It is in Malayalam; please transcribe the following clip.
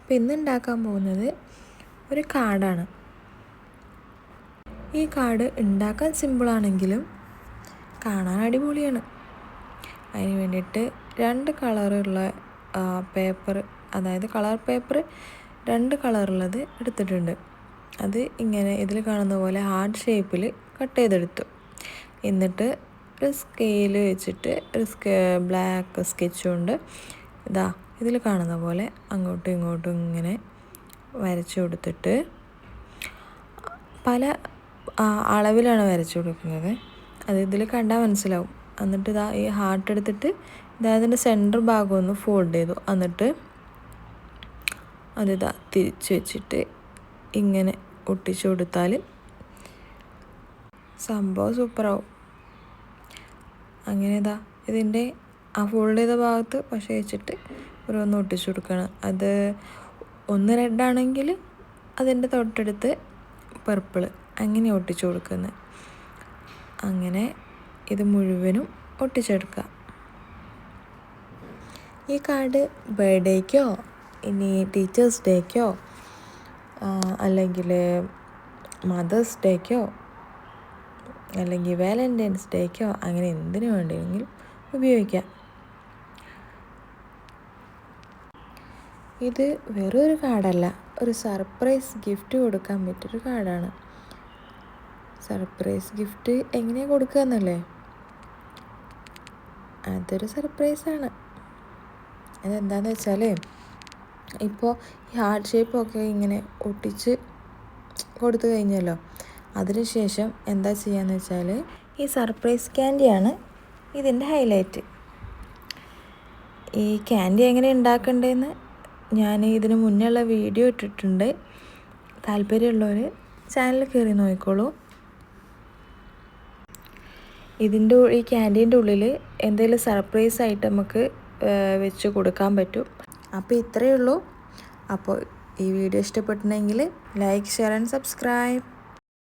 അപ്പോൾ ഇന്ന് ഉണ്ടാക്കാൻ പോകുന്നത് ഒരു കാർഡാണ്. ഈ കാർഡ് ഉണ്ടാക്കാൻ സിമ്പിളാണെങ്കിലും കാണാൻ അടിപൊളിയാണ്. അതിന് വേണ്ടിയിട്ട് 2 കളറുള്ള പേപ്പർ, അതായത് കളർ പേപ്പർ 2 കളറുള്ളത് എടുത്തിട്ടുണ്ട്. അത് ഇങ്ങനെ ഇതിൽ കാണുന്ന പോലെ ഹാർട്ട് ഷേപ്പിൽ കട്ട് ചെയ്തെടുത്തു. എന്നിട്ട് ഒരു സ്കെയിൽ വെച്ചിട്ട് ബ്ലാക്ക് സ്കെച്ച് കൊണ്ട് ഇതിൽ കാണുന്ന പോലെ അങ്ങോട്ടും ഇങ്ങോട്ടും ഇങ്ങനെ വരച്ചു കൊടുത്തിട്ട് പല അളവിലാണ് വരച്ചു കൊടുക്കുന്നത്. അത് ഇതിൽ കണ്ടാൽ മനസ്സിലാവും. എന്നിട്ട് ഈ ഹാർട്ട് എടുത്തിട്ട് അതിൻ്റെ സെൻറ്റർ ഭാഗം ഒന്ന് ഫോൾഡ് ചെയ്തു. എന്നിട്ട് തിരിച്ച് വെച്ചിട്ട് ഇങ്ങനെ ഒട്ടിച്ചു കൊടുത്താൽ സംഭവം സൂപ്പറാവും. അങ്ങനെ ഇതിൻ്റെ ഫോൾഡ് ചെയ്ത ഭാഗത്ത് പക്ഷേ വെച്ചിട്ട് ഓരോന്ന് ഒട്ടിച്ചു കൊടുക്കണം. അത് ഒന്ന് റെഡാണെങ്കിൽ അതിൻ്റെ തൊട്ടടുത്ത് പർപ്പിൾ, അങ്ങനെ ഒട്ടിച്ചു കൊടുക്കുന്നത്. അങ്ങനെ ഇത് മുഴുവനും ഒട്ടിച്ചെടുക്കുക. ഈ കാർഡ് ബർത്ത്ഡേക്കോ ഇനി ടീച്ചേഴ്സ് ഡേക്കോ അല്ലെങ്കിൽ മദേഴ്സ് ഡേക്കോ അല്ലെങ്കിൽ വാലൻറ്റൈൻസ് ഡേക്കോ അങ്ങനെ എന്തിനു വേണമെങ്കിലും ഉപയോഗിക്കാം. ഇത് വെറൊരു കാർഡല്ല, ഒരു സർപ്രൈസ് ഗിഫ്റ്റ് കൊടുക്കാൻ പറ്റിയൊരു കാർഡാണ്. സർപ്രൈസ് ഗിഫ്റ്റ് എങ്ങനെയാണ് കൊടുക്കുക എന്നല്ലേ? അതൊരു സർപ്രൈസാണ്. അതെന്താണെന്ന് വെച്ചാൽ, ഇപ്പോൾ ഈ ഹാർട്ട് ഷേപ്പൊക്കെ ഇങ്ങനെ ഒട്ടിച്ച് കൊടുത്തു കഴിഞ്ഞല്ലോ, അതിനുശേഷം എന്താ ചെയ്യാന്ന് വെച്ചാൽ ഈ സർപ്രൈസ് ക്യാൻഡിയാണ് ഇതിൻ്റെ ഹൈലൈറ്റ്. ഈ ക്യാൻഡി എങ്ങനെ ഉണ്ടാക്കണ്ടേന്ന് ഞാൻ ഇതിന് മുന്നേയുള്ള വീഡിയോ ഇട്ടിട്ടുണ്ട്. താല്പര്യമുള്ളവർ ചാനൽ കയറി നോക്കിക്കോളൂ. ഈ ക്യാൻഡീൻ്റെ ഉള്ളിൽ എന്തെങ്കിലും സർപ്രൈസ് ആയിട്ട് നമുക്ക് വെച്ച് കൊടുക്കാൻ പറ്റും. അപ്പോൾ ഇത്രയേ ഉള്ളൂ. അപ്പോൾ ഈ വീഡിയോ ഇഷ്ടപ്പെട്ടിട്ടുണ്ടെങ്കിൽ ലൈക്ക്, ഷെയർ ആൻഡ് സബ്സ്ക്രൈബ്.